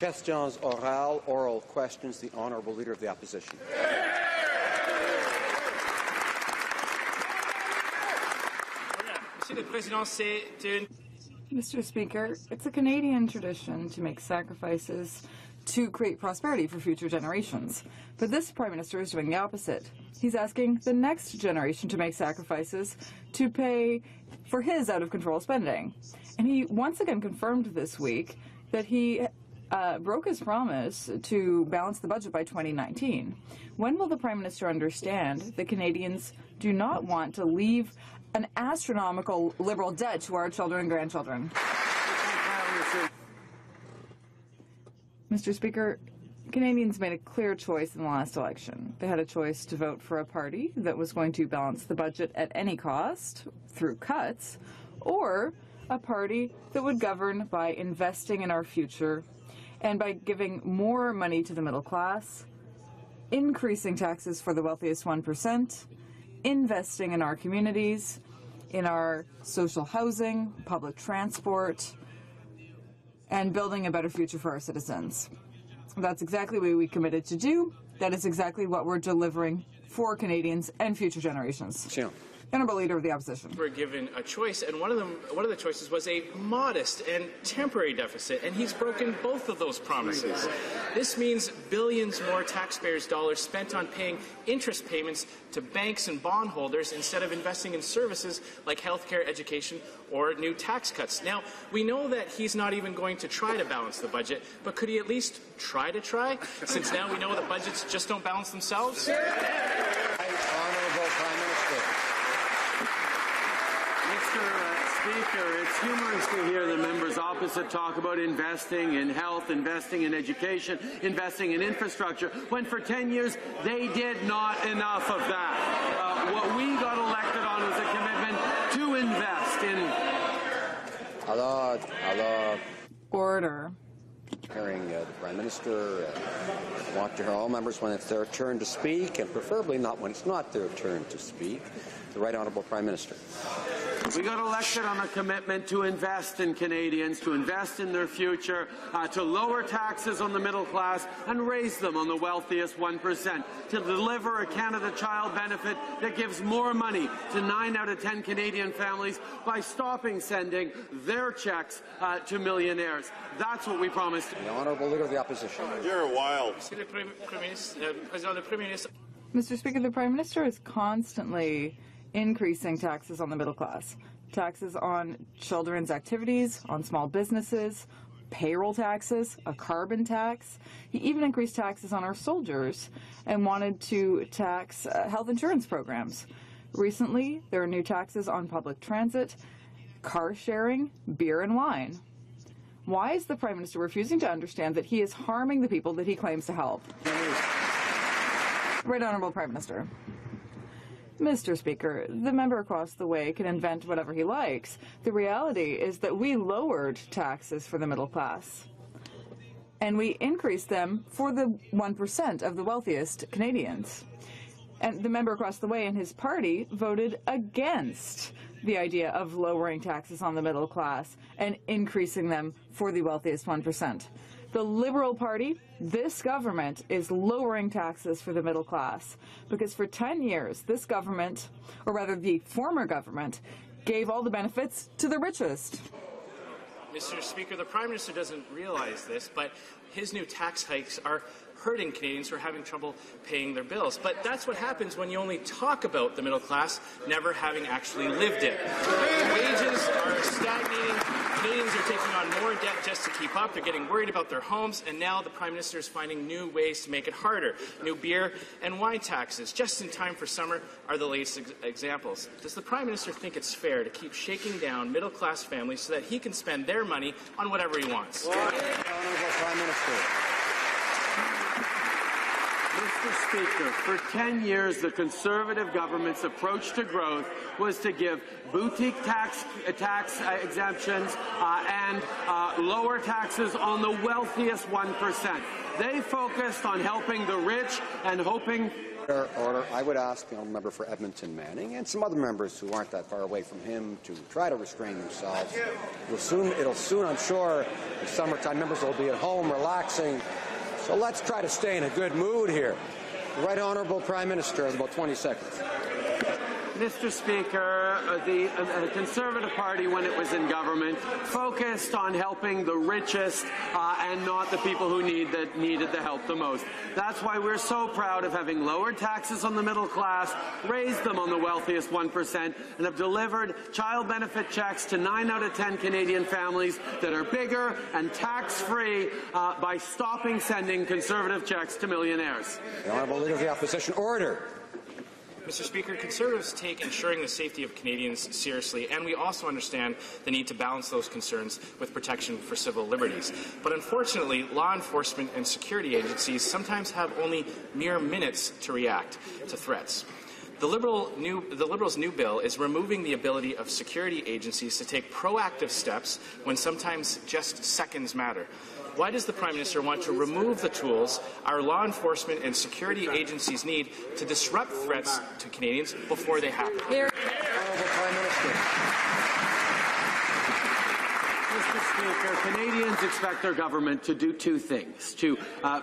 Questions orales, oral questions. The Honourable Leader of the Opposition. Mr. Speaker, it's a Canadian tradition to make sacrifices to create prosperity for future generations. But this Prime Minister is doing the opposite. He's asking the next generation to make sacrifices to pay for his out-of-control spending. And he once again confirmed this week that he broke his promise to balance the budget by 2019. When will the Prime Minister understand that Canadians do not want to leave an astronomical Liberal debt to our children and grandchildren? Mr. Speaker, Canadians made a clear choice in the last election. They had a choice to vote for a party that was going to balance the budget at any cost through cuts, or a party that would govern by investing in our future and by giving more money to the middle class, increasing taxes for the wealthiest 1%, investing in our communities, in our social housing, public transport, and building a better future for our citizens. That's exactly what we committed to do. That is exactly what we're delivering for Canadians and future generations. Sure. Honourable Leader of the Opposition. We're given a choice, and one of the choices was a modest and temporary deficit, and he's broken both of those promises. This means billions more taxpayers' dollars spent on paying interest payments to banks and bondholders instead of investing in services like healthcare, education, or new tax cuts. Now, we know that he's not even going to try to balance the budget, but could he at least try, since now we know that budgets just don't balance themselves? Honourable Prime Minister. Mr. Speaker, it's humorous to hear the members opposite talk about investing in health, investing in education, investing in infrastructure, when for 10 years they did not enough of that. What we got elected on was a commitment to invest in... Order. Hearing the Prime Minister, want to hear all members when it's their turn to speak, and preferably not when it's not their turn to speak. The Right Honourable Prime Minister. We got elected on a commitment to invest in Canadians, to invest in their future, to lower taxes on the middle class and raise them on the wealthiest 1%, to deliver a Canada Child benefit that gives more money to 9 out of 10 Canadian families by stopping sending their checks to millionaires. That's what we promised. The Honourable Leader of the Opposition. You're wild. Mr. Speaker, the Prime Minister is constantly increasing taxes on the middle class, taxes on children's activities, on small businesses, payroll taxes, a carbon tax. He even increased taxes on our soldiers and wanted to tax health insurance programs. Recently, there are new taxes on public transit, car sharing, beer and wine. Why is the Prime Minister refusing to understand that he is harming the people that he claims to help? Right Honourable Prime Minister. Mr. Speaker, the member across the way can invent whatever he likes. The reality is that we lowered taxes for the middle class, and we increased them for the 1% of the wealthiest Canadians. And the member across the way and his party voted against the idea of lowering taxes on the middle class and increasing them for the wealthiest 1%. The Liberal Party, this government, is lowering taxes for the middle class because for 10 years, this government, or rather the former government, gave all the benefits to the richest. Mr. Speaker, the Prime Minister doesn't realize this, but his new tax hikes are hurting Canadians who are having trouble paying their bills. But that's what happens when you only talk about the middle class, never having actually lived it. Wages are stagnating. Canadians are taking on more debt just to keep up. They're getting worried about their homes, and now the Prime Minister is finding new ways to make it harder. New beer and wine taxes, just in time for summer, are the latest examples. Does the Prime Minister think it's fair to keep shaking down middle-class families so that he can spend their money on whatever he wants? Honourable Prime Minister. Mr. Speaker, for 10 years, the Conservative government's approach to growth was to give boutique tax exemptions and lower taxes on the wealthiest 1%. They focused on helping the rich and hoping Order. I would ask the honourable member for Edmonton Manning and some other members who aren't that far away from him to try to restrain themselves. It'll soon, I'm sure, in summertime, members will be at home relaxing. So let's try to stay in a good mood here. The Right Honourable Prime Minister has about 20 seconds. Mr. Speaker, the Conservative Party, when it was in government, focused on helping the richest and not the people who needed the help the most. That's why we're so proud of having lowered taxes on the middle class, raised them on the wealthiest 1%, and have delivered child benefit checks to 9 out of 10 Canadian families that are bigger and tax-free by stopping sending Conservative checks to millionaires. The Honourable Leader of the Opposition, order. Mr. Speaker, Conservatives take ensuring the safety of Canadians seriously, and we also understand the need to balance those concerns with protection for civil liberties. But unfortunately, law enforcement and security agencies sometimes have only mere minutes to react to threats. The Liberals' new bill is removing the ability of security agencies to take proactive steps when sometimes just seconds matter. Why does the Prime Minister want to remove the tools our law enforcement and security agencies need to disrupt threats to Canadians before they happen? Honourable Prime Minister. Mr. Speaker, Canadians expect their government to do two things: to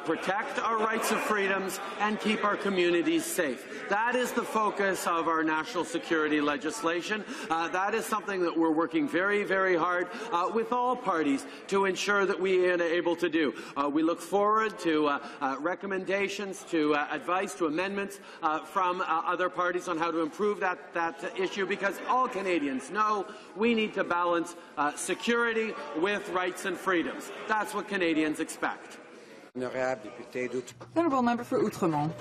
protect our rights and freedoms and keep our communities safe. That is the focus of our national security legislation. That is something that we're working very, very hard with all parties to ensure that we are able to do. We look forward to recommendations, to advice, to amendments from other parties on how to improve that issue, because all Canadians know we need to balance security with rights and freedoms. That's what Canadians expect. Honourable member for Outremont.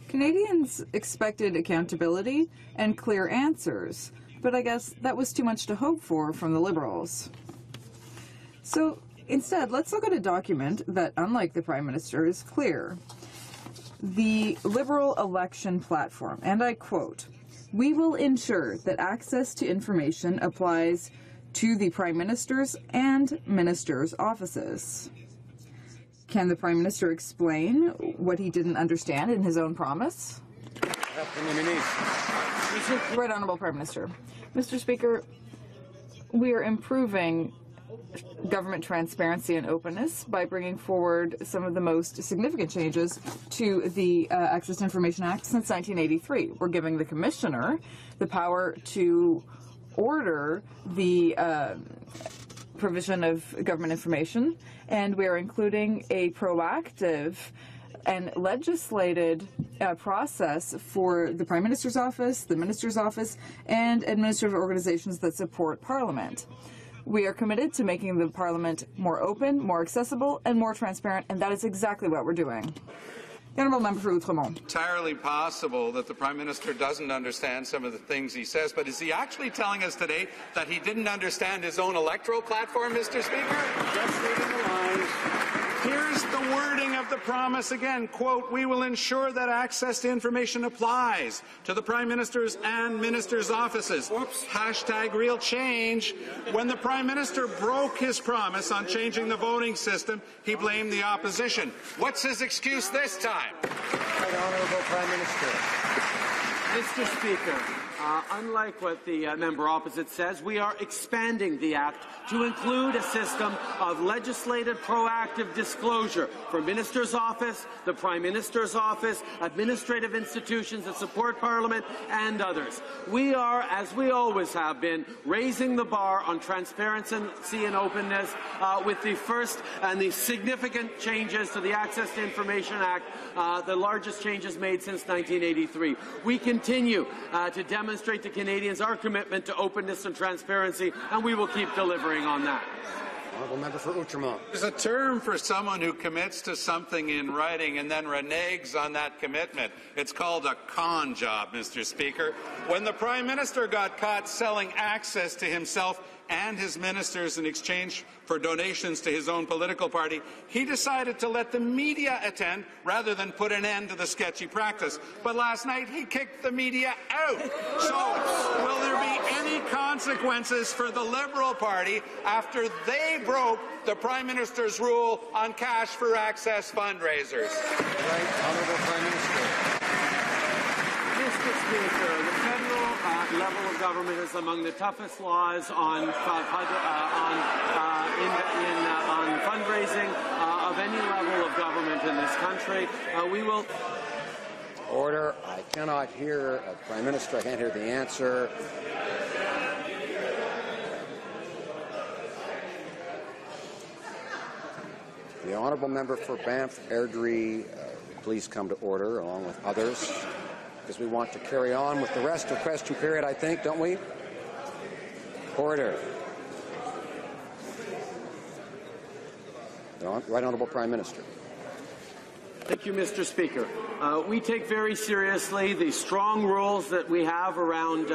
Canadians expected accountability and clear answers, but I guess that was too much to hope for from the Liberals. So instead, let's look at a document that, unlike the Prime Minister, is clear. The Liberal election platform, and I quote, "We will ensure that access to information applies to the Prime Minister's and Ministers' offices." Can the Prime Minister explain what he didn't understand in his own promise? Right Honourable Prime Minister. Mr. Speaker, we are improving government transparency and openness by bringing forward some of the most significant changes to the Access to Information Act since 1983. We're giving the Commissioner the power to order the provision of government information, and we are including a proactive and legislated process for the Prime Minister's office, the Minister's office, and administrative organizations that support Parliament. We are committed to making the Parliament more open, more accessible, and more transparent, and that is exactly what we're doing. The Honourable Member for Outremont. Entirely possible that the Prime Minister doesn't understand some of the things he says, but is he actually telling us today that he didn't understand his own electoral platform, Mr. Speaker? Just reading the lines. Here's the wording of the promise again, quote, "We will ensure that access to information applies to the Prime Minister's and Ministers' offices." Oops. Hashtag real change. When the Prime Minister broke his promise on changing the voting system, he blamed the opposition. What's his excuse this time? Right Honourable Prime Minister. Mr. Speaker, unlike what the member opposite says, we are expanding the Act to include a system of legislated proactive disclosure for Minister's office, the Prime Minister's office, administrative institutions that support Parliament, and others. We are, as we always have been, raising the bar on transparency and openness with the first and the significant changes to the Access to Information Act, the largest changes made since 1983. We continue to demonstrate to Canadians our commitment to openness and transparency, and we will keep delivering on that. Honourable Member for Outremont. There's a term for someone who commits to something in writing and then reneges on that commitment. It's called a con job, Mr. Speaker. When the Prime Minister got caught selling access to himself, and his ministers in exchange for donations to his own political party, he decided to let the media attend rather than put an end to the sketchy practice. But last night, he kicked the media out. So, will there be any consequences for the Liberal Party after they broke the Prime Minister's rule on cash for access fundraisers? Right, Honourable Prime Minister. Mr. Speaker, the federal level of government is among the toughest laws on fundraising of any level of government in this country. We will. Order. I cannot hear Prime Minister. I can't hear the answer. The honourable member for Banff Airdrie, please come to order along with others, because we want to carry on with the rest of question period, I think, don't we? Order. The Right Honourable Prime Minister. Thank you, Mr. Speaker. We take very seriously the strong rules that we have around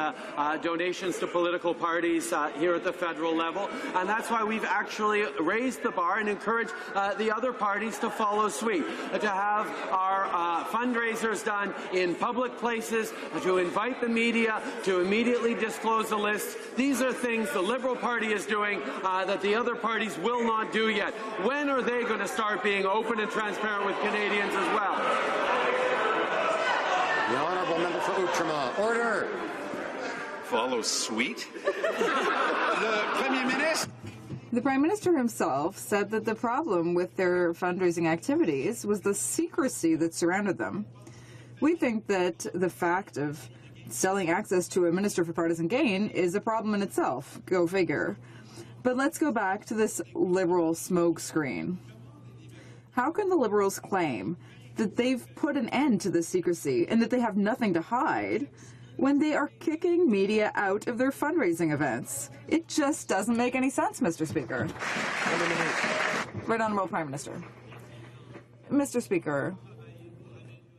donations to political parties here at the federal level, and that's why we've actually raised the bar and encouraged the other parties to follow suit, to have our fundraisers done in public places, to invite the media to immediately disclose the lists. These are things the Liberal Party is doing that the other parties will not do yet. When are they going to start being open and transparent with Canadians as well? The honourable member for Outremont. Order. Follow suit? The Premier Minister? The Prime Minister himself said that the problem with their fundraising activities was the secrecy that surrounded them. We think that the fact of selling access to a minister for partisan gain is a problem in itself. Go figure. But let's go back to this Liberal smokescreen. How can the Liberals claim that they've put an end to this secrecy and that they have nothing to hide when they are kicking media out of their fundraising events? It just doesn't make any sense, Mr. Speaker. Right Honourable Prime Minister. Mr. Speaker,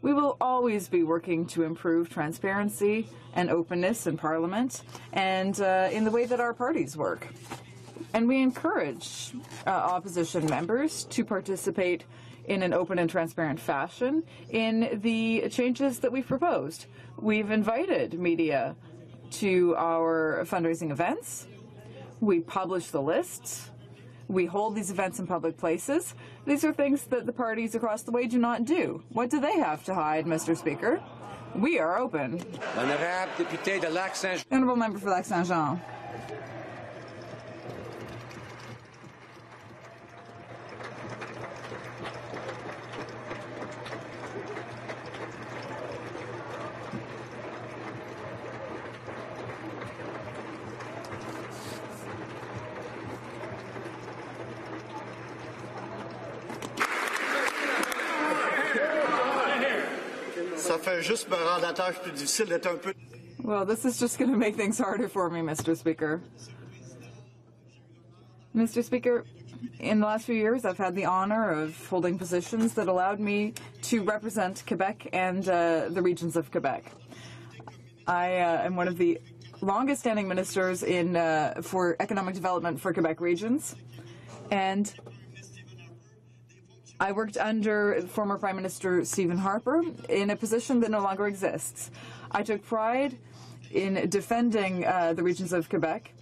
we will always be working to improve transparency and openness in Parliament and in the way that our parties work. And we encourage opposition members to participate in an open and transparent fashion in the changes that we've proposed. We've invited media to our fundraising events. We publish the lists. We hold these events in public places. These are things that the parties across the way do not do. What do they have to hide, Mr. Speaker? We are open. Honorable député de Lac-Saint-Jean. Honourable member for Lac-Saint-Jean. Well, this is just going to make things harder for me, Mr. Speaker. Mr. Speaker, in the last few years, I've had the honor of holding positions that allowed me to represent Quebec and the regions of Quebec. I am one of the longest-standing ministers for economic development for Quebec regions, and I worked under former Prime Minister Stephen Harper in a position that no longer exists. I took pride in defending the regions of Quebec,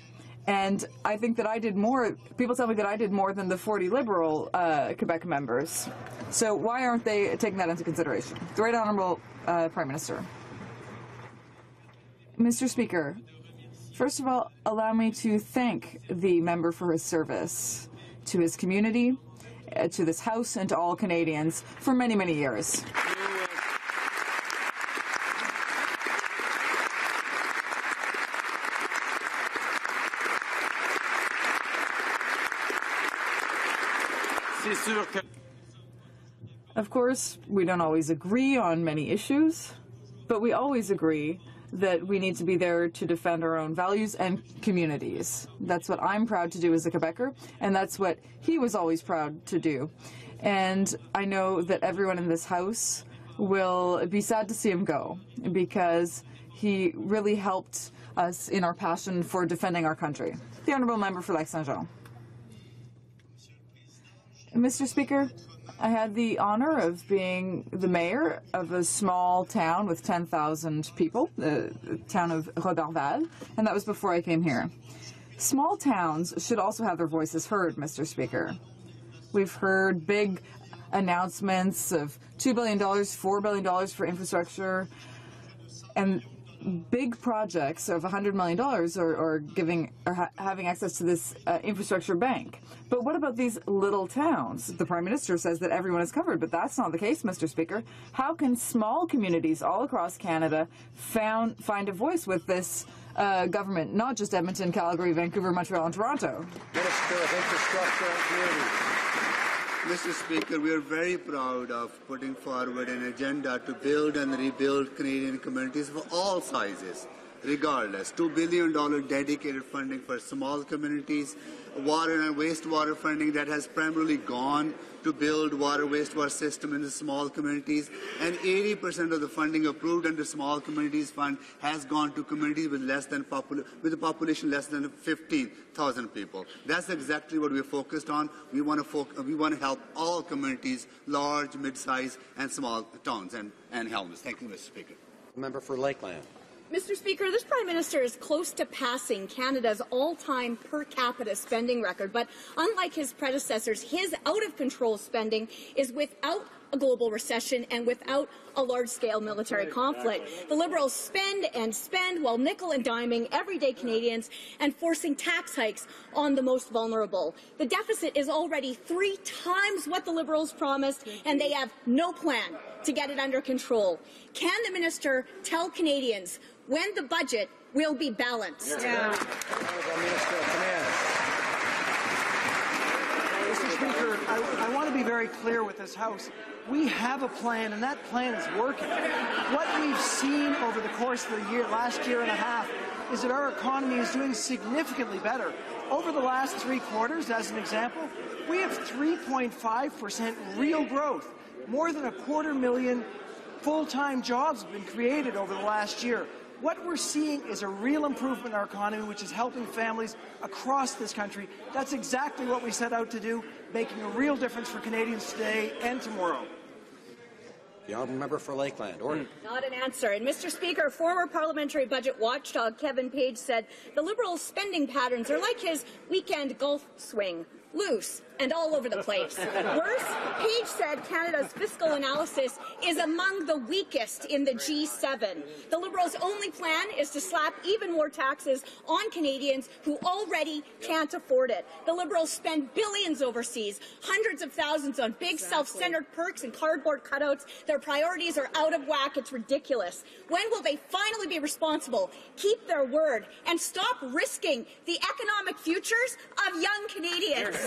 and I think that I did more. People tell me that I did more than the 40 Liberal Quebec members. So why aren't they taking that into consideration? The Right Honourable Prime Minister. Mr. Speaker, first of all, allow me to thank the member for his service to his community, to this House, and to all Canadians for many, many years. Of course, we don't always agree on many issues, but we always agree that we need to be there to defend our own values and communities. That's what I'm proud to do as a Quebecer, and that's what he was always proud to do. And I know that everyone in this House will be sad to see him go, because he really helped us in our passion for defending our country. The Honourable Member for Lac-Saint-Jean. Mr. Speaker, I had the honor of being the mayor of a small town with 10,000 people, the town of Roberval, and that was before I came here. Small towns should also have their voices heard, Mr. Speaker. We've heard big announcements of $2 billion, $4 billion for infrastructure, and big projects of $100 million are having access to this infrastructure bank. But what about these little towns? The Prime Minister says that everyone is covered, but that's not the case, Mr. Speaker. How can small communities all across Canada find a voice with this government, not just Edmonton, Calgary, Vancouver, Montreal, and Toronto? Minister of Infrastructure and Communities. Mr. Speaker, we are very proud of putting forward an agenda to build and rebuild Canadian communities of all sizes, regardless. $2 billion dedicated funding for small communities, water and wastewater funding that has primarily gone to build water wastewater system in the small communities, and 80% of the funding approved under Small Communities Fund has gone to communities with a population less than 15,000 people. That's exactly what we're focused on. We want to help all communities, large, mid-sized, and small towns and hamlets. Thank you, Mr. Speaker. Member for Lakeland. Mr. Speaker, this Prime Minister is close to passing Canada's all-time per capita spending record, but unlike his predecessors, his out-of-control spending is without a global recession and without a large-scale military conflict. The Liberals spend and spend while nickel and diming everyday Canadians and forcing tax hikes on the most vulnerable. The deficit is already 3 times what the Liberals promised, and they have no plan to get it under control. Can the minister tell Canadians when the budget will be balanced? Mr. Speaker, I want to be very clear with this House. We have a plan, and that plan is working. What we've seen over the course of the last year and a half is that our economy is doing significantly better. Over the last 3 quarters, as an example, we have 3.5% real growth. More than 250,000 full-time jobs have been created over the last year. What we're seeing is a real improvement in our economy, which is helping families across this country. That's exactly what we set out to do, making a real difference for Canadians today and tomorrow. The honourable member for Lakeland. Order. Not an answer. And Mr. Speaker, former parliamentary budget watchdog Kevin Page said the Liberals' spending patterns are like his weekend golf swing. Loose and all over the place. Worse, Page said Canada's fiscal analysis is among the weakest in the G7. The Liberals' only plan is to slap even more taxes on Canadians who already can't afford it. The Liberals spend billions overseas, hundreds of thousands on big self-centered perks and cardboard cutouts. Their priorities are out of whack. It's ridiculous. When will they finally be responsible, keep their word, and stop risking the economic futures of young Canadians?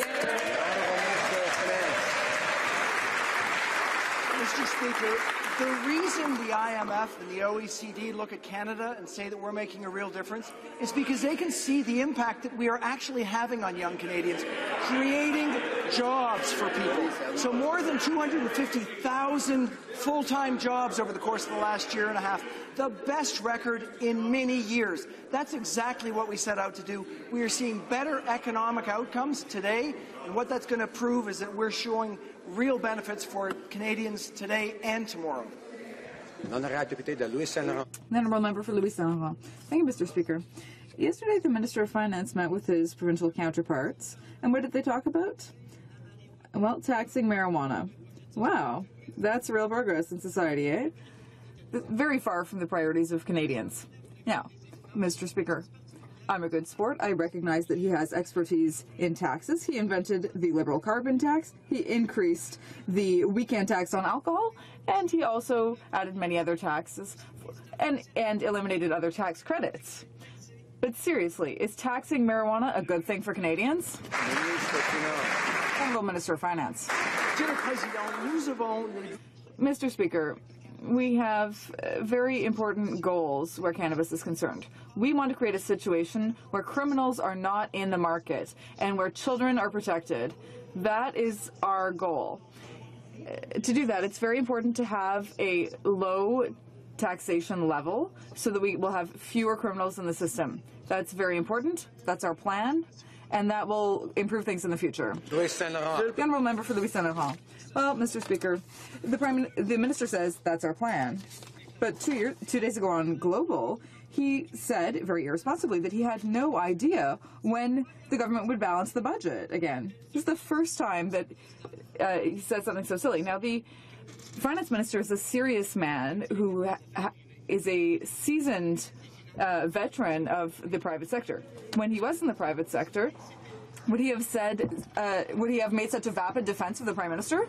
Mr. Speaker, the reason the IMF and the OECD look at Canada and say that we're making a real difference is because they can see the impact that we are actually having on young Canadians, creating jobs for people. So more than 250,000 full-time jobs over the course of the last year and a half, the best record in many years. That's exactly what we set out to do. We are seeing better economic outcomes today, and what that's going to prove is that we're showing real benefits for Canadians today and tomorrow. The honourable member for Louis Saint Laurent. Thank you, Mr. Speaker. Yesterday, the Minister of Finance met with his provincial counterparts, and what did they talk about? Well, taxing marijuana. Wow, that's real progress in society, eh? Very far from the priorities of Canadians. Now, Mr. Speaker, I'm a good sport. I recognize that he has expertise in taxes. He invented the liberal carbon tax. He increased the weekend tax on alcohol, and he also added many other taxes and eliminated other tax credits. But seriously, is taxing marijuana a good thing for Canadians? Honourable Minister of Finance. Mr. Speaker, we have very important goals where cannabis is concerned. We want to create a situation where criminals are not in the market and where children are protected. That is our goal. To do that, it's very important to have a low taxation level so that we will have fewer criminals in the system. That's very important. That's our plan. And that will improve things in the future. The honourable member for Louis Senator Hall. Well, Mr. Speaker, the minister says that's our plan. But 2 days ago on Global, he said, very irresponsibly, that he had no idea when the government would balance the budget again. This is the first time that he said something so silly. Now, the finance minister is a serious man who is a seasoned veteran of the private sector. When he was in the private sector, would he have made such a vapid defense of the Prime Minister?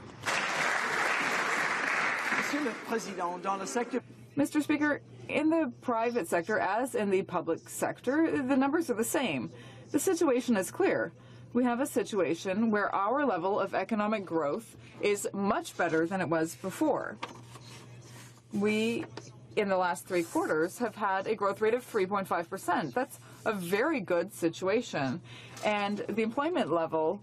Mr. Speaker, in the private sector, as in the public sector, the numbers are the same. The situation is clear. We have a situation where our level of economic growth is much better than it was before. We, in the last 3 quarters, have had a growth rate of 3.5%. That's a very good situation. And the employment level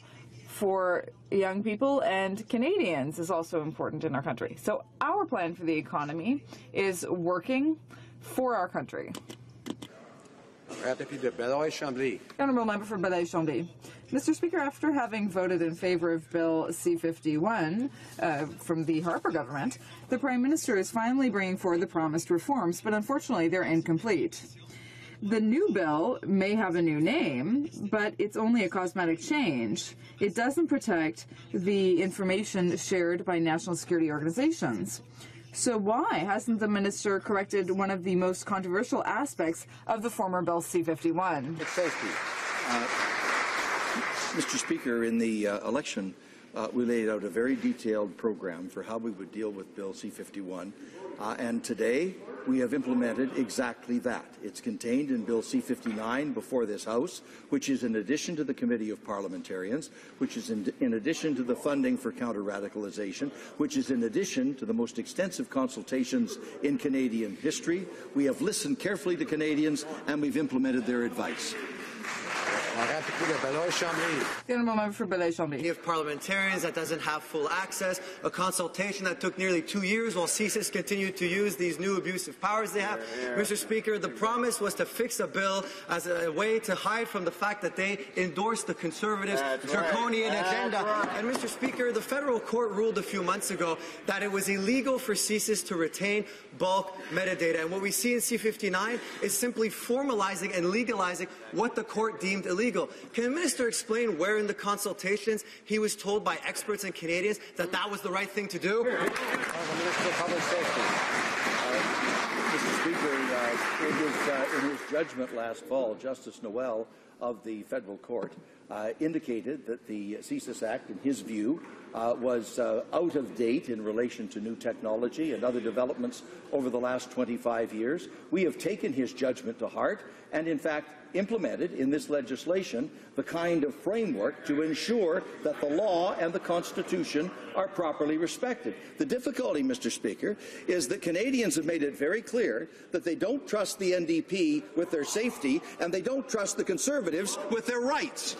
for young people and Canadians is also important in our country. So our plan for the economy is working for our country. Honourable member for Belleuil-Chambly. Mr. Speaker, after having voted in favour of Bill C-51 from the Harper government, the Prime Minister is finally bringing forward the promised reforms, but unfortunately they're incomplete. The new bill may have a new name, but it's only a cosmetic change. It doesn't protect the information shared by national security organizations. So why hasn't the minister corrected one of the most controversial aspects of the former Bill C-51? It's safety. Mr. Speaker, in the election, we laid out a very detailed program for how we would deal with Bill C-51, and today we have implemented exactly that. It's contained in Bill C-59 before this House, which is in addition to the Committee of Parliamentarians, which is in addition to the funding for counter-radicalization, which is in addition to the most extensive consultations in Canadian history. We have listened carefully to Canadians, and we've implemented their advice. The honourable member for Belleuil-Chambly. Of parliamentarians that doesn't have full access, a consultation that took nearly 2 years while CSIS continued to use these new abusive powers they have. Mr. Speaker, the promise was to fix a bill as a way to hide from the fact that they endorsed the Conservatives' draconian agenda. And Mr. Speaker, the federal court ruled a few months ago that it was illegal for CSIS to retain bulk metadata. And what we see in C-59 is simply formalizing and legalizing what the court deemed illegal. Can the minister explain where in the consultations he was told by experts and Canadians that that was the right thing to do? Minister of Public Safety. Mr. Speaker, in his judgment last fall, Justice Noel of the Federal Court indicated that the CSIS Act, in his view, was out of date in relation to new technology and other developments over the last 25 years. We have taken his judgment to heart and, in fact, implemented in this legislation the kind of framework to ensure that the law and the Constitution are properly respected. The difficulty, Mr. Speaker, is that Canadians have made it very clear that they don't trust the NDP with their safety and they don't trust the Conservatives with their rights.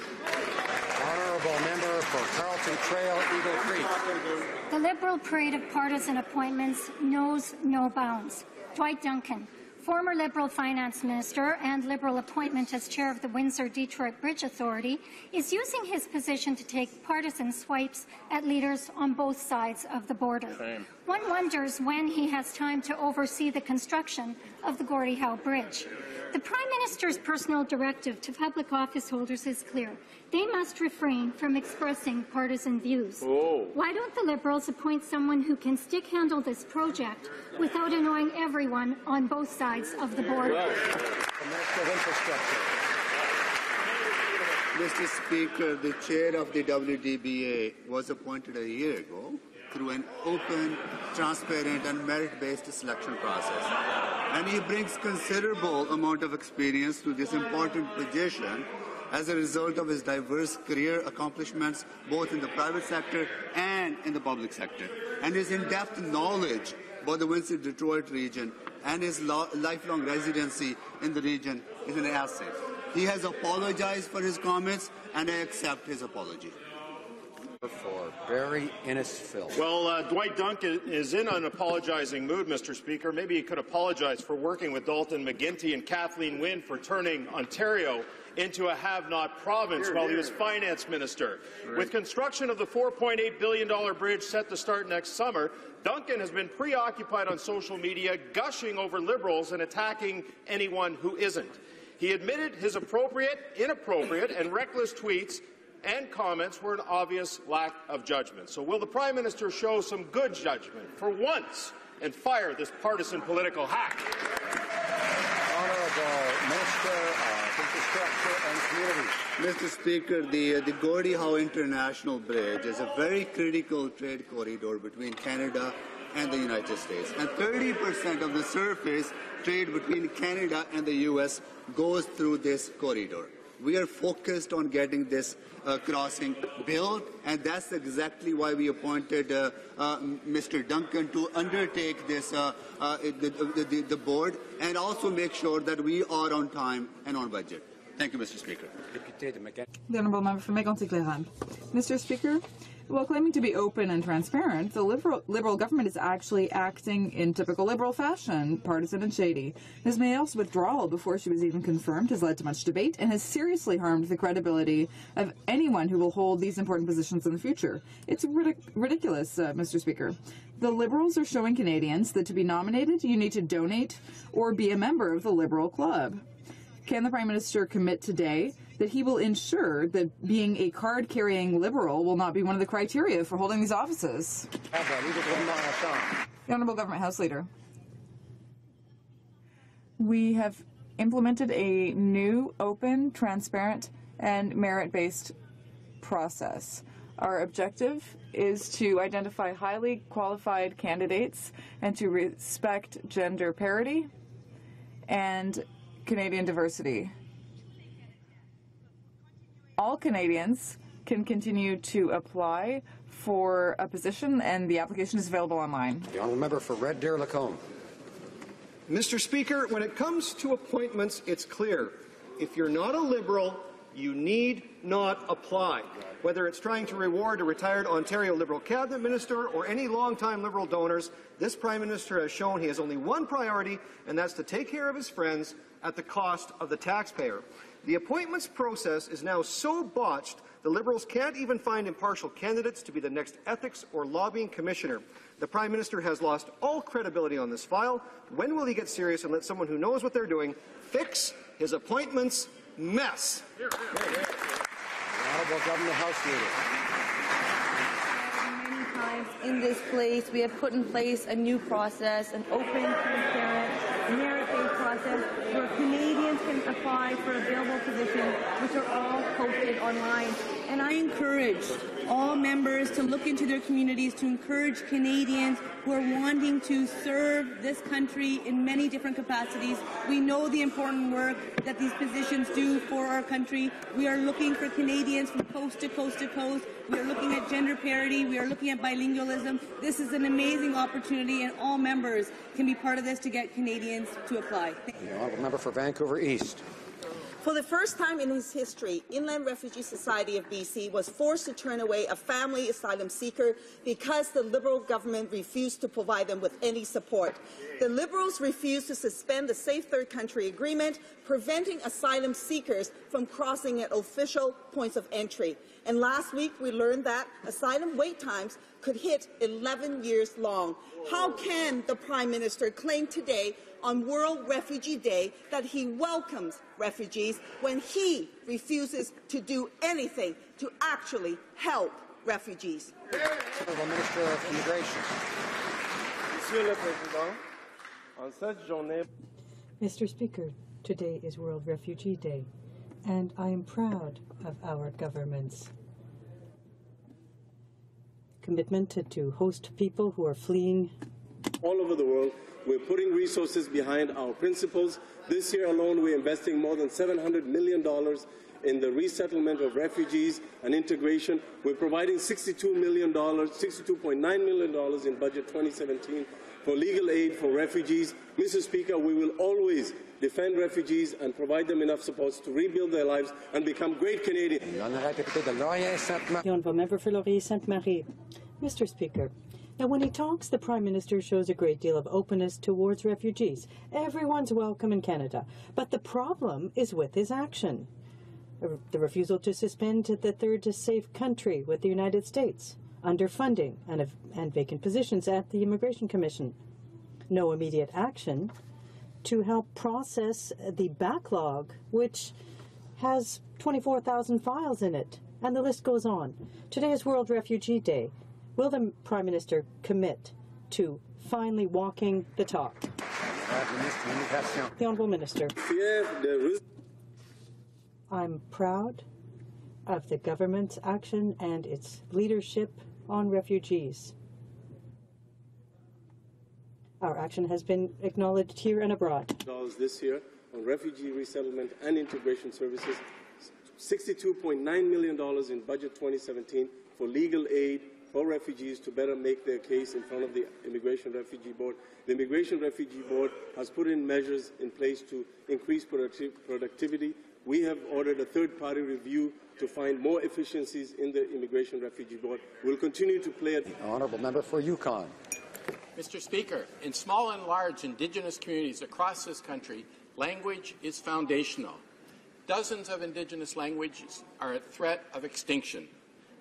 Honourable member for Carleton Trail, Eagle Creek. The Liberal parade of partisan appointments knows no bounds. Dwight Duncan, former Liberal Finance Minister and Liberal appointment as chair of the Windsor-Detroit Bridge Authority, is using his position to take partisan swipes at leaders on both sides of the border. Same. One wonders when he has time to oversee the construction of the Gordie Howe Bridge. The Prime Minister's personal directive to public office holders is clear. They must refrain from expressing partisan views. Why don't the Liberals appoint someone who can stick-handle this project without annoying everyone on both sides of the border? The Minister of Infrastructure. Mr. Speaker, the chair of the WDBA was appointed a year ago through an open, transparent and merit-based selection process. And he brings considerable amount of experience to this important position as a result of his diverse career accomplishments both in the private sector and in the public sector. And his in-depth knowledge about the Windsor-Detroit region and his lifelong residency in the region is an asset. He has apologized for his comments and I accept his apology. For Barrie Innisfil. Well, Dwight Duncan is in an apologizing mood, Mr. Speaker. Maybe he could apologize for working with Dalton McGuinty and Kathleen Wynne for turning Ontario into a have-not province while he was finance minister. Right. With construction of the $4.8 billion bridge set to start next summer, Duncan has been preoccupied on social media, gushing over Liberals and attacking anyone who isn't. He admitted his inappropriate and reckless tweets and comments were an obvious lack of judgment. So will the Prime Minister show some good judgment for once and fire this partisan political hack? Honourable Minister of Infrastructure and Communities. Mr. Speaker, the Gordie Howe International Bridge is a very critical trade corridor between Canada and the United States. And 30% of the surface trade between Canada and the U.S. goes through this corridor. We are focused on getting this crossing built, and that's exactly why we appointed Mr. Duncan to undertake this, the board, and also make sure that we are on time and on budget. Thank you, Mr. Speaker. The Honourable Member for Mégantic-Cléran. Mr. Speaker, while claiming to be open and transparent, the Liberal government is actually acting in typical Liberal fashion, partisan and shady. Ms. Mayer's withdrawal before she was even confirmed has led to much debate and has seriously harmed the credibility of anyone who will hold these important positions in the future. It's ridiculous, Mr. Speaker. The Liberals are showing Canadians that to be nominated, you need to donate or be a member of the Liberal Club. Can the Prime Minister commit today that he will ensure that being a card-carrying Liberal will not be one of the criteria for holding these offices? The Honourable Government House Leader. We have implemented a new, open, transparent, and merit-based process. Our objective is to identify highly qualified candidates and to respect gender parity and Canadian diversity. All Canadians can continue to apply for a position, and the application is available online. The Honourable Member for Red Deer Lacombe. Mr. Speaker, when it comes to appointments, it's clear. If you're not a Liberal, you need not apply. Whether it's trying to reward a retired Ontario Liberal cabinet minister or any long-time Liberal donors, this Prime Minister has shown he has only one priority, and that's to take care of his friends at the cost of the taxpayer. The appointments process is now so botched, the Liberals can't even find impartial candidates to be the next ethics or lobbying commissioner. The Prime Minister has lost all credibility on this file. When will he get serious and let someone who knows what they're doing fix his appointments mess? The Honourable Government House Leader. Many times in this place, we have put in place a new process, an open, transparent, merit-based process where Canadians can apply for available positions, which are all posted online. And I encourage all members to look into their communities, to encourage Canadians who are wanting to serve this country in many different capacities. We know the important work that these positions do for our country. We are looking for Canadians from coast to coast to coast. We are looking at gender parity. We are looking at bilingualism. This is an amazing opportunity, and all members can be part of this to get Canadians to apply. The Honourable Member for Vancouver East. For the first time in its history, Inland Refugee Society of BC was forced to turn away a family asylum seeker because the Liberal government refused to provide them with any support. The Liberals refused to suspend the Safe Third Country Agreement, preventing asylum seekers from crossing at official points of entry. And last week, we learned that asylum wait times could hit 11 years long. How can the Prime Minister claim today on World Refugee Day that he welcomes refugees when he refuses to do anything to actually help refugees? Honourable Minister of Immigration. Monsieur le Président, en cette journée... Mr. Speaker, today is World Refugee Day, and I am proud of our government's commitment to host people who are fleeing all over the world. We're putting resources behind our principles. This year alone, we're investing more than $700 million in the resettlement of refugees and integration. We're providing $62.9 million in Budget 2017 for legal aid for refugees. Mr. Speaker, we will always defend refugees and provide them enough supports to rebuild their lives and become great Canadians. The honourable member for Laurier-Sainte-Marie. Mr. Speaker, now when he talks, the Prime Minister shows a great deal of openness towards refugees. Everyone's welcome in Canada. But the problem is with his action. The refusal to suspend the third safe country with the United States, underfunding and vacant positions at the Immigration Commission. No immediate action to help process the backlog, which has 24,000 files in it, and the list goes on. Today is World Refugee Day. Will the Prime Minister commit to finally walking the talk? The Honourable Minister. I'm proud of the government's action and its leadership on refugees. Our action has been acknowledged here and abroad. This year on refugee resettlement and integration services, $62.9 million in Budget 2017 for legal aid for refugees to better make their case in front of the Immigration Refugee Board. The Immigration Refugee Board has put in measures in place to increase productivity. We have ordered a third-party review to find more efficiencies in the Immigration Refugee Board. We'll continue to play it. Honourable member for Yukon. Mr. Speaker, in small and large Indigenous communities across this country, language is foundational. Dozens of Indigenous languages are at threat of extinction.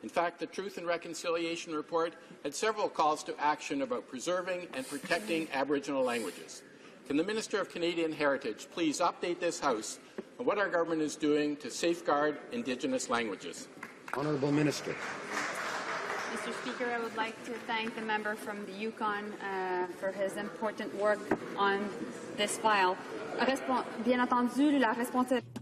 In fact, the Truth and Reconciliation Report had several calls to action about preserving and protecting Aboriginal languages. Can the Minister of Canadian Heritage please update this House on what our government is doing to safeguard Indigenous languages? Honourable Minister. Mr. Speaker, I would like to thank the member from the Yukon for his important work on this file.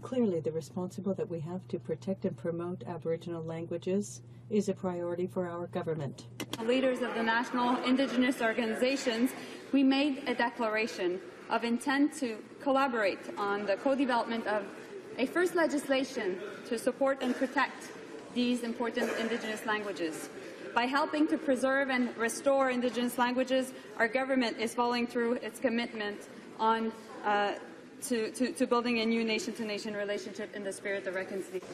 Clearly, the responsibility that we have to protect and promote Aboriginal languages is a priority for our government. Leaders of the national Indigenous organizations, we made a declaration of intent to collaborate on the co-development of a first legislation to support and protect these important Indigenous languages. By helping to preserve and restore Indigenous languages, our government is following through its commitment on to building a new nation-to-nation relationship in the spirit of reconciliation.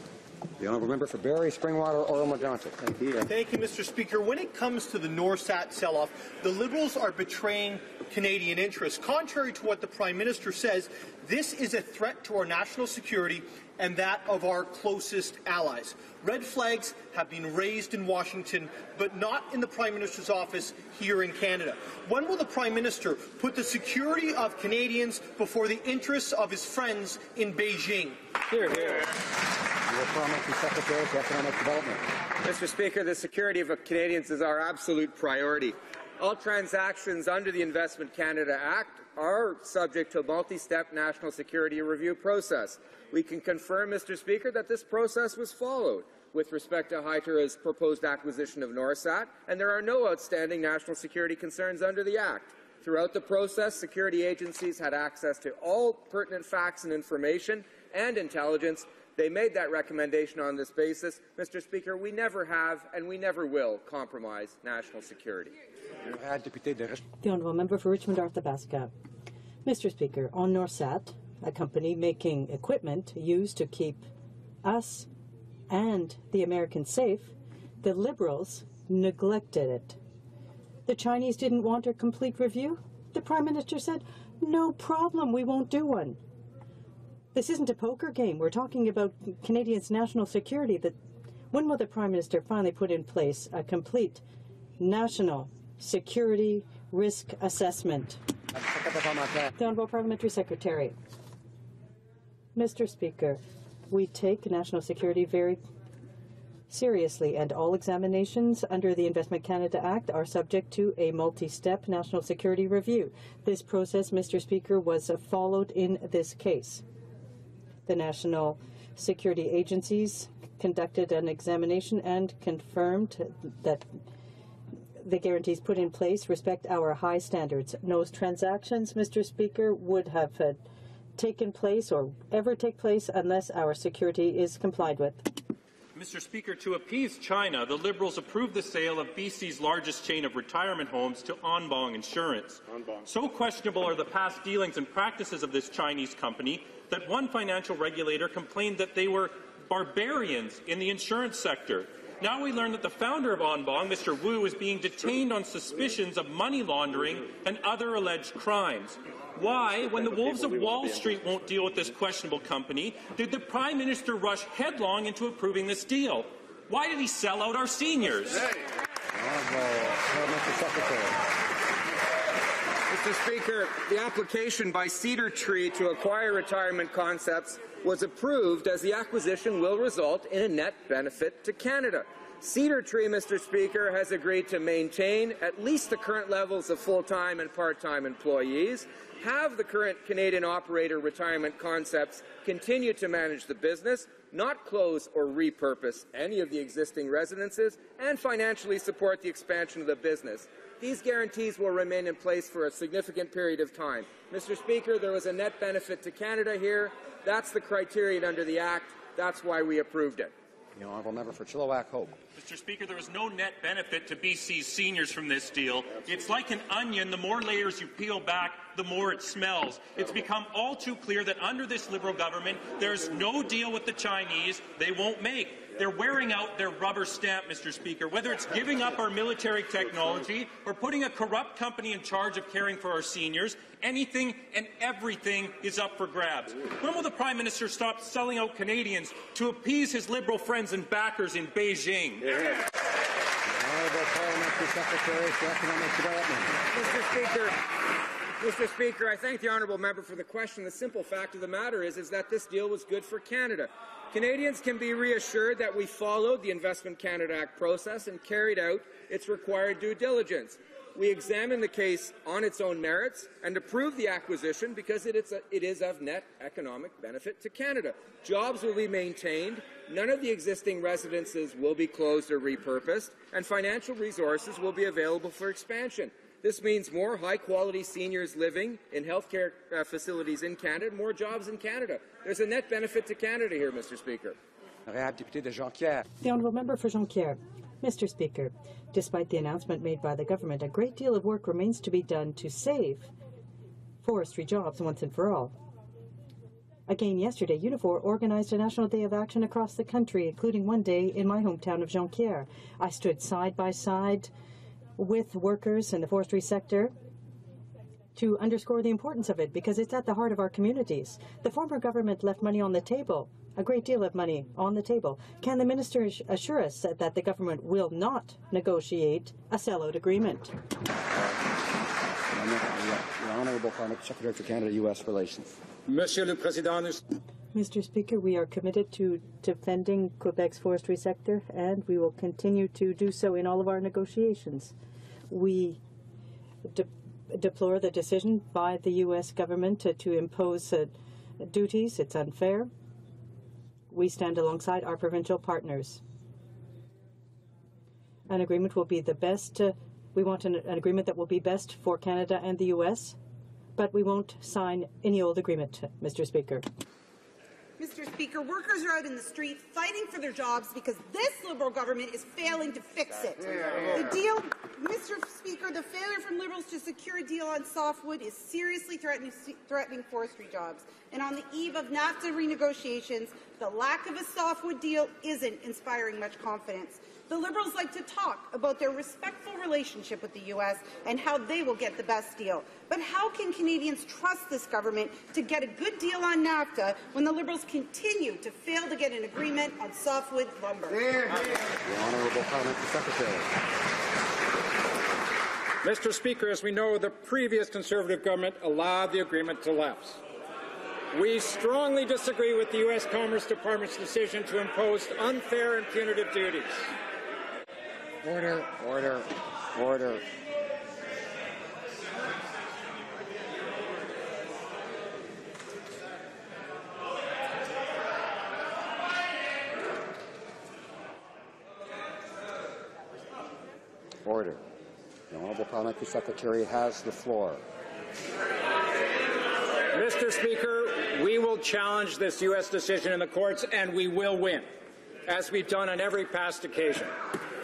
The honourable member for Barrie, Springwater, Oromocton. Thank you. Thank you, Mr. Speaker. When it comes to the Norsat sell-off, the Liberals are betraying Canadian interests. Contrary to what the Prime Minister says, this is a threat to our national security and that of our closest allies. Red flags have been raised in Washington, but not in the Prime Minister's office here in Canada. When will the Prime Minister put the security of Canadians before the interests of his friends in Beijing? Hear, hear. Secretary for Economic Development. Mr. Speaker, the security of Canadians is our absolute priority. All transactions under the Investment Canada Act are subject to a multi-step national security review process. We can confirm, Mr. Speaker, that this process was followed with respect to Hytera's proposed acquisition of Norsat, and there are no outstanding national security concerns under the Act. Throughout the process, security agencies had access to all pertinent facts and information and intelligence. They made that recommendation on this basis. Mr. Speaker, we never have and we never will compromise national security. The honourable member for Richmond-Arthabaska. Mr. Speaker, on Norsat, a company making equipment used to keep us and the Americans safe, the Liberals neglected it. The Chinese didn't want a complete review. The Prime Minister said, no problem, we won't do one. This isn't a poker game. We're talking about Canadians' national security. When will the Prime Minister finally put in place a complete national security risk assessment? The Honourable Parliamentary Secretary. Mr. Speaker, we take national security very seriously, and all examinations under the Investment Canada Act are subject to a multi-step national security review. This process, Mr. Speaker, was followed in this case. The national security agencies conducted an examination and confirmed that the guarantees put in place respect our high standards. No transactions, Mr. Speaker, would have taken place or ever take place unless our security is complied with. Mr. Speaker, to appease China, the Liberals approved the sale of BC's largest chain of retirement homes to Anbong Insurance. So questionable are the past dealings and practices of this Chinese company that one financial regulator complained that they were barbarians in the insurance sector. Now we learn that the founder of Anbong, Mr. Wu, is being detained on suspicions of money laundering and other alleged crimes. Why, when the wolves of Wall Street won't deal with this questionable company, did the Prime Minister rush headlong into approving this deal? Why did he sell out our seniors? Mr. Speaker, the application by Cedar Tree to acquire Retirement Concepts was approved as the acquisition will result in a net benefit to Canada. Cedar Tree, Mr. Speaker, has agreed to maintain at least the current levels of full-time and part-time employees, have the current Canadian operator Retirement Concepts continue to manage the business, not close or repurpose any of the existing residences, and financially support the expansion of the business. These guarantees will remain in place for a significant period of time. Mr. Speaker, there was a net benefit to Canada here. That's the criterion under the Act. That's why we approved it. The honourable member for Chilliwack Hope. Mr. Speaker, there is no net benefit to BC's seniors from this deal. It's like an onion. The more layers you peel back, the more it smells. It's become all too clear that under this Liberal government, there's no deal with the Chinese they won't make. They're wearing out their rubber stamp, Mr. Speaker, whether it's giving up our military technology or putting a corrupt company in charge of caring for our seniors. Anything and everything is up for grabs. When will the Prime Minister stop selling out Canadians to appease his Liberal friends and backers in Beijing? Yeah. Honourable Parliamentary Secretary for Economic Development. Mr. Speaker, I thank the honourable member for the question. The simple fact of the matter is that this deal was good for Canada. Canadians can be reassured that we followed the Investment Canada Act process and carried out its required due diligence. We examined the case on its own merits and approved the acquisition because it is of net economic benefit to Canada. Jobs will be maintained, none of the existing residences will be closed or repurposed, and financial resources will be available for expansion. This means more high-quality seniors living in healthcare facilities in Canada, more jobs in Canada. There's a net benefit to Canada here, Mr. Speaker. The honourable member for Jonquière. Mr. Speaker, despite the announcement made by the government, a great deal of work remains to be done to save forestry jobs once and for all. Again, yesterday, Unifor organized a National Day of Action across the country, including one day in my hometown of Jonquière. I stood side by side with workers in the forestry sector to underscore the importance of it because it's at the heart of our communities. The former government left money on the table, a great deal of money on the table. Can the minister assure us that the government will not negotiate a sellout agreement? The Honourable Parliamentary Secretary for Canada-U.S. Relations. Monsieur le Président. Mr. Speaker, we are committed to defending Quebec's forestry sector, and we will continue to do so in all of our negotiations. We deplore the decision by the U.S. government to impose duties. It's unfair. We stand alongside our provincial partners. An agreement will be the best. We want an agreement that will be best for Canada and the U.S., but we won't sign any old agreement, Mr. Speaker. Mr. Speaker, workers are out in the street fighting for their jobs because this Liberal government is failing to fix it. The deal, Mr. Speaker, the failure from Liberals to secure a deal on softwood is seriously threatening forestry jobs. And on the eve of NAFTA renegotiations, the lack of a softwood deal isn't inspiring much confidence. The Liberals like to talk about their respectful relationship with the U.S. and how they will get the best deal. But how can Canadians trust this government to get a good deal on NAFTA when the Liberals continue to fail to get an agreement on softwood lumber? The Honourable Parliamentary Secretary. Mr. Speaker, as we know, the previous Conservative government allowed the agreement to lapse. We strongly disagree with the U.S. Commerce Department's decision to impose unfair and punitive duties. Order, order, order. Order. The Honourable Parliamentary Secretary has the floor. Mr. Speaker, We will challenge this U.S. decision in the courts, and we will win, as we've done on every past occasion.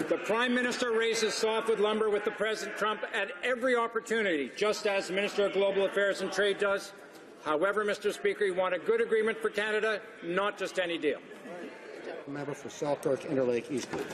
The Prime Minister raises softwood lumber with the President Trump at every opportunity, just as the Minister of Global Affairs and Trade does. However, Mr. Speaker, you want a good agreement for Canada, not just any deal. Member for Selkirk Interlake Eastwood.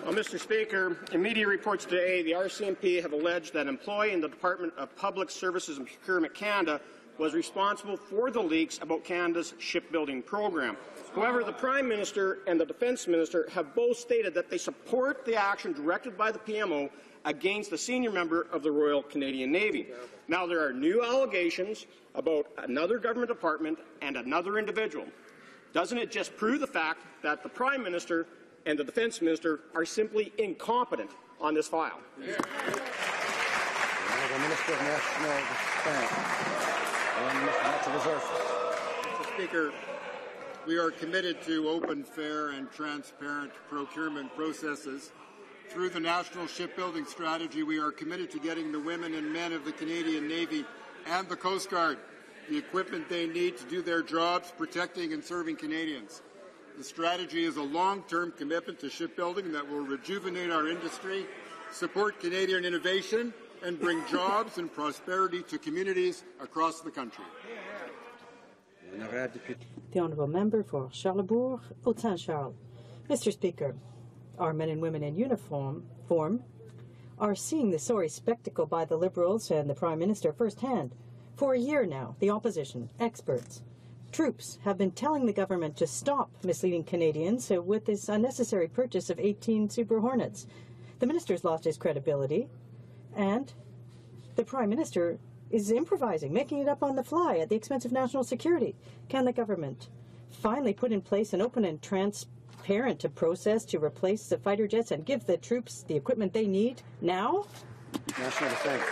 Well, Mr. Speaker, in media reports today, the RCMP have alleged that an employee in the Department of Public Services and Procurement Canada was responsible for the leaks about Canada's shipbuilding program. However, the Prime Minister and the Defence Minister have both stated that they support the action directed by the PMO against a senior member of the Royal Canadian Navy. Now, there are new allegations about another government department and another individual. Doesn't it just prove the fact that the Prime Minister and the Defence Minister are simply incompetent on this file? The Minister of National Defence and Natural Resources. Mr. Speaker, we are committed to open, fair and transparent procurement processes. Through the National Shipbuilding Strategy, we are committed to getting the women and men of the Canadian Navy and the Coast Guard the equipment they need to do their jobs protecting and serving Canadians. The strategy is a long-term commitment to shipbuilding that will rejuvenate our industry, support Canadian innovation, and bring jobs and prosperity to communities across the country. The Honourable Member for Charlesbourg, Haute-Saint-Charles. Mr. Speaker, our men and women in uniform are seeing the sorry spectacle by the Liberals and the Prime Minister firsthand. For a year now, the opposition, experts, troops have been telling the government to stop misleading Canadians with this unnecessary purchase of 18 Super Hornets. The minister's lost his credibility, and the Prime Minister is improvising, making it up on the fly at the expense of national security. Can the government finally put in place an open and transparent process to replace the fighter jets and give the troops the equipment they need now? National Defence.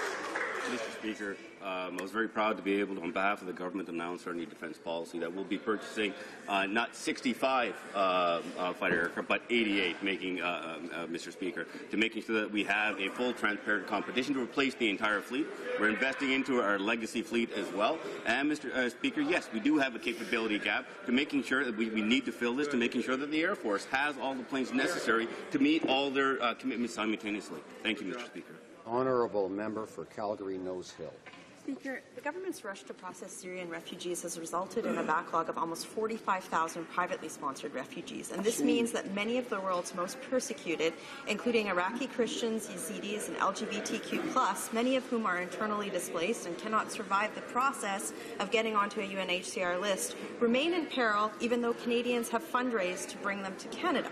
Mr. Speaker, I was very proud to be able to, on behalf of the government, announce our new defence policy that we'll be purchasing not 65 fighter aircraft, but 88, Mr. Speaker, to making sure that we have a full, transparent competition to replace the entire fleet. We're investing into our legacy fleet as well. And, Mr. Speaker, yes, we do have a capability gap to making sure that we need to fill this, to making sure that the Air Force has all the planes necessary to meet all their commitments simultaneously. Thank you, Mr. Speaker. Honourable Member for Calgary Nose Hill. Speaker, the government's rush to process Syrian refugees has resulted in a backlog of almost 45,000 privately sponsored refugees. And this means that many of the world's most persecuted, including Iraqi Christians, Yazidis, and LGBTQ+, many of whom are internally displaced and cannot survive the process of getting onto a UNHCR list, remain in peril even though Canadians have fundraised to bring them to Canada.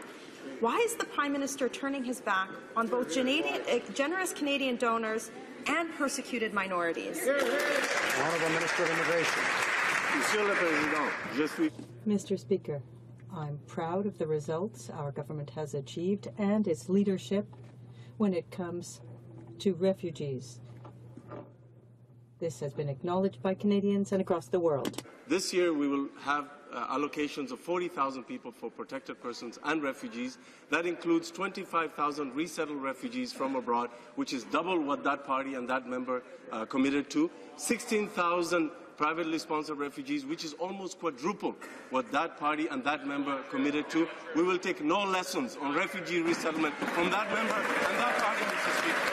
Why is the Prime Minister turning his back on both generous Canadian donors and persecuted minorities? Honourable Minister of Immigration. Mr. Speaker, I'm proud of the results our government has achieved and its leadership when it comes to refugees. This has been acknowledged by Canadians and across the world. This year we will have allocations of 40,000 people for protected persons and refugees. That includes 25,000 resettled refugees from abroad, which is double what that party and that member committed to. 16,000 privately sponsored refugees, which is almost quadruple what that party and that member committed to. We will take no lessons on refugee resettlement from that member and that party, Mr. Speaker.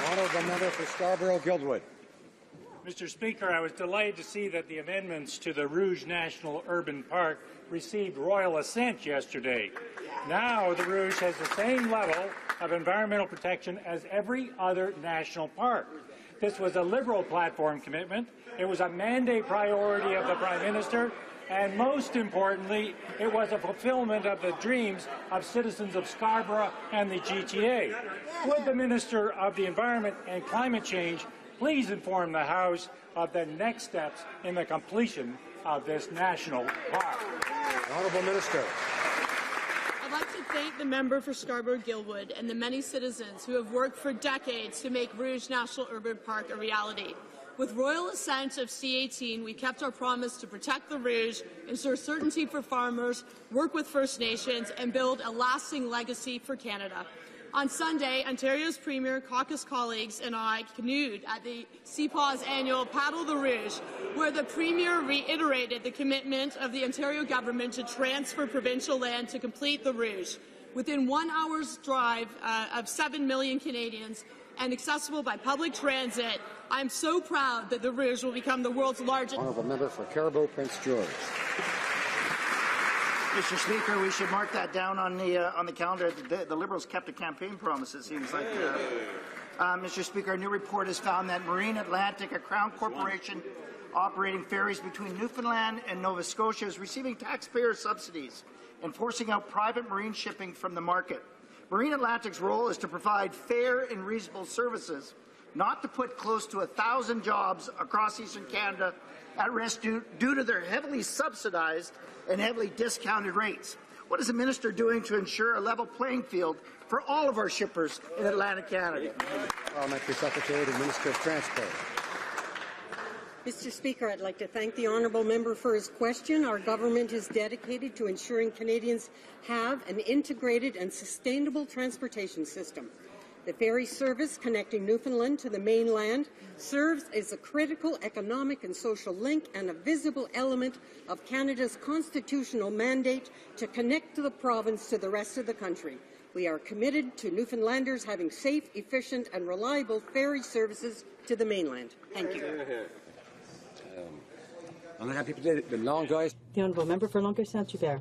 Honourable Member for Scarborough-Guildwood. Mr. Speaker, I was delighted to see that the amendments to the Rouge National Urban Park received royal assent yesterday. Now the Rouge has the same level of environmental protection as every other national park. This was a Liberal platform commitment. It was a mandate priority of the Prime Minister. And most importantly, it was a fulfillment of the dreams of citizens of Scarborough and the GTA. Would the Minister of the Environment and Climate Change please inform the House of the next steps in the completion of this national park? Honourable Minister. I'd like to thank the member for Scarborough-Guildwood and the many citizens who have worked for decades to make Rouge National Urban Park a reality. With royal assent of C-18, we kept our promise to protect the Rouge, ensure certainty for farmers, work with First Nations, and build a lasting legacy for Canada. On Sunday, Ontario's Premier, caucus colleagues, and I canoed at the CPAW's annual Paddle the Rouge, where the Premier reiterated the commitment of the Ontario government to transfer provincial land to complete the Rouge, within 1 hour's drive of 7 million Canadians and accessible by public transit. I'm so proud that the Rouge will become the world's largest. Honourable member for Caribou, Prince George. Mr. Speaker, we should mark that down on the calendar. The Liberals kept a campaign promise, it seems like. Mr. Speaker, a new report has found that Marine Atlantic, a Crown corporation operating ferries between Newfoundland and Nova Scotia, is receiving taxpayer subsidies and forcing out private marine shipping from the market. Marine Atlantic's role is to provide fair and reasonable services, not to put close to 1,000 jobs across Eastern Canada at risk due to their heavily subsidized and heavily discounted rates. What is the minister doing to ensure a level playing field for all of our shippers in Atlantic Canada? Parliamentary Secretary to Minister of Transport. Mr. Speaker, I'd like to thank the honourable member for his question. Our government is dedicated to ensuring Canadians have an integrated and sustainable transportation system. The ferry service connecting Newfoundland to the mainland serves as a critical economic and social link and a visible element of Canada's constitutional mandate to connect the province to the rest of the country. We are committed to Newfoundlanders having safe, efficient and reliable ferry services to the mainland. Thank you. The honourable member for Longueuil-Saint-Hubert.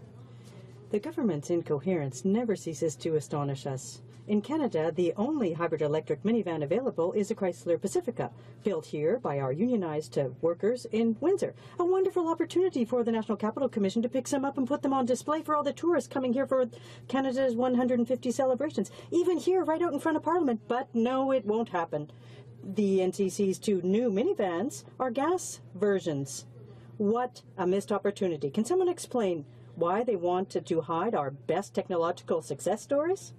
The government's incoherence never ceases to astonish us. In Canada, the only hybrid electric minivan available is a Chrysler Pacifica, built here by our unionized workers in Windsor. A wonderful opportunity for the National Capital Commission to pick some up and put them on display for all the tourists coming here for Canada's 150 celebrations, even here right out in front of Parliament. But no, it won't happen. The NCC's 2 new minivans are gas versions. What a missed opportunity. Can someone explain why they wanted to hide our best technological success stories?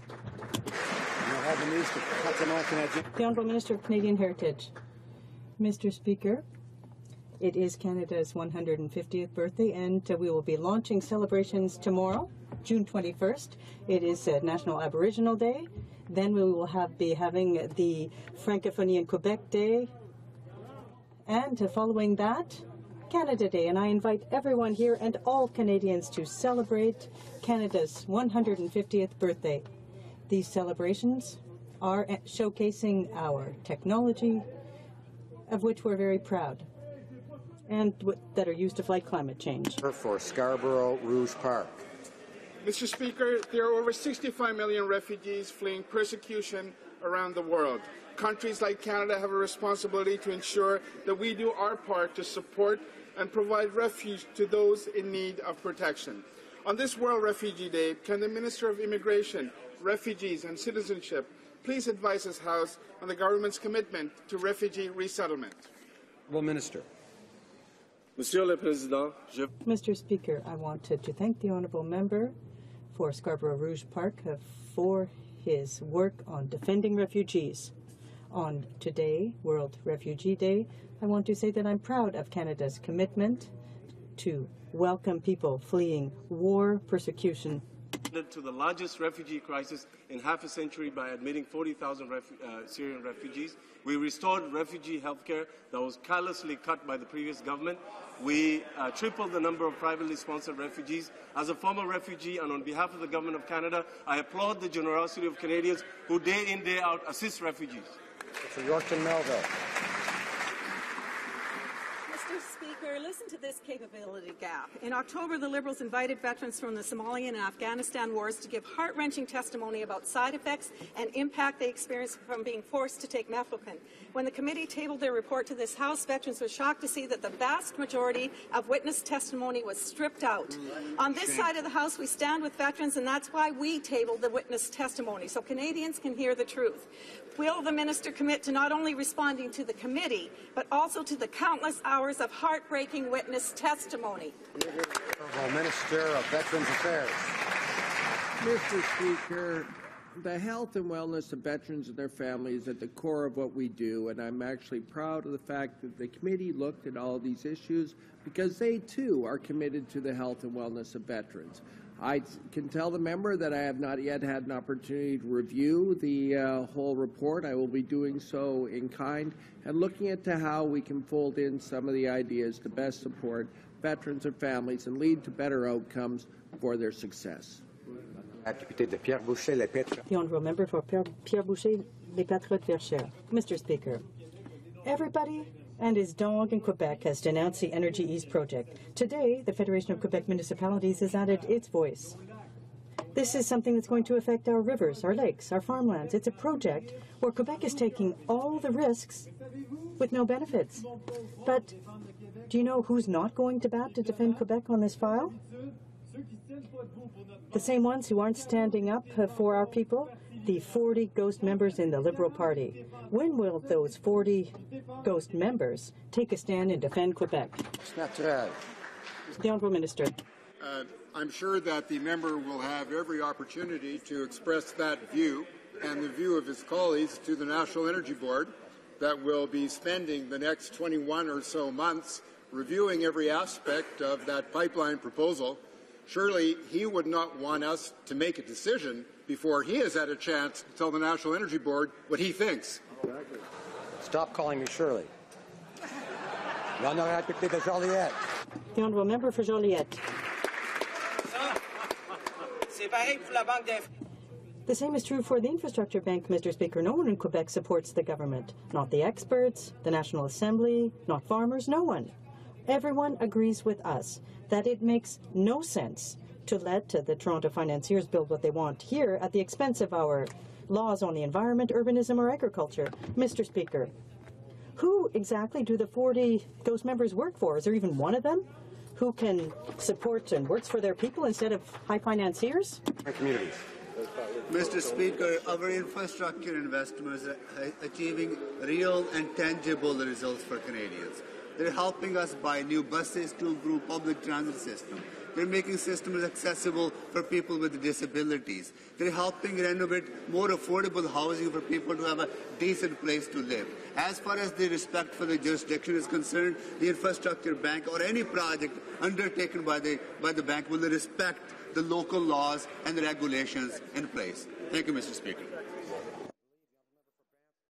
The Honourable Minister of Canadian Heritage. Mr. Speaker, it is Canada's 150th birthday, and we will be launching celebrations tomorrow, June 21st. It is National Aboriginal Day. Then we will be having the Francophonie in Quebec Day. And following that, Canada Day, and I invite everyone here and all Canadians to celebrate Canada's 150th birthday. These celebrations are showcasing our technology, of which we're very proud, and that are used to fight climate change. For Scarborough Rouge Park. Mr. Speaker, there are over 65 million refugees fleeing persecution around the world. Countries like Canada have a responsibility to ensure that we do our part to support and provide refuge to those in need of protection. On this World Refugee Day, can the Minister of Immigration, Refugees and Citizenship please advise his House on the government's commitment to refugee resettlement? Well, Minister. Monsieur le Président, Mr. Speaker, I wanted to thank the honourable member for Scarborough Rouge Park for his work on defending refugees. On today, World Refugee Day, I want to say that I'm proud of Canada's commitment to welcome people fleeing war, persecution. To the largest refugee crisis in half a century by admitting 40,000 Syrian refugees. We restored refugee health care that was carelessly cut by the previous government. We tripled the number of privately sponsored refugees. As a former refugee and on behalf of the Government of Canada, I applaud the generosity of Canadians who day in, day out assist refugees. For Yorkton Melville. Mr. Speaker, listen to this capability gap. In October, the Liberals invited veterans from the Somalian and Afghanistan wars to give heart-wrenching testimony about side effects and impact they experienced from being forced to take mefloquine. When the committee tabled their report to this House, veterans were shocked to see that the vast majority of witness testimony was stripped out. On this side of the House, we stand with veterans, and that's why we tabled the witness testimony, so Canadians can hear the truth. Will the minister commit to not only responding to the committee, but also to the countless hours of heartbreaking witness testimony? Minister of Veterans Affairs. Mr. Speaker, the health and wellness of veterans and their families is at the core of what we do, and I'm actually proud of the fact that the committee looked at all of these issues because they, too, are committed to the health and wellness of veterans. I can tell the member that I have not yet had an opportunity to review the whole report. I will be doing so in kind and looking into how we can fold in some of the ideas to best support veterans and families and lead to better outcomes for their success. The honourable member for Pierre Boucher, Les Patriotes Verchères. Mr. Speaker, everybody and his dog in Quebec has denounced the Energy East project. Today, the Federation of Quebec Municipalities has added its voice. This is something that's going to affect our rivers, our lakes, our farmlands. It's a project where Quebec is taking all the risks with no benefits. But do you know who's not going to bat to defend Quebec on this file? The same ones who aren't standing up for our people, the 40 ghost members in the Liberal Party. When will those 40 ghost members take a stand and defend Quebec? The Honourable Minister. I'm sure that the member will have every opportunity to express that view and the view of his colleagues to the National Energy Board that will be spending the next 21 or so months reviewing every aspect of that pipeline proposal. Surely he would not want us to make a decision before he has had a chance to tell the National Energy Board what he thinks. Stop calling me Shirley. The honourable member for Joliette. The same is true for the Infrastructure Bank, Mr. Speaker. No one in Quebec supports the government. Not the experts, the National Assembly, not farmers, no one. Everyone agrees with us that it makes no sense to let the Toronto financiers build what they want here at the expense of our laws on the environment, urbanism, or agriculture. Mr. Speaker, who exactly do the 40 ghost members work for? Is there even one of them who can support and works for their people instead of high financiers? Communities. Mr. Speaker, our infrastructure investments are achieving real and tangible results for Canadians. They're helping us buy new buses to improve public transit system. They're making systems accessible for people with disabilities. They're helping renovate more affordable housing for people to have a decent place to live. As far as the respect for the jurisdiction is concerned, the Infrastructure Bank or any project undertaken by the bank will respect the local laws and the regulations in place. Thank you, Mr. Speaker.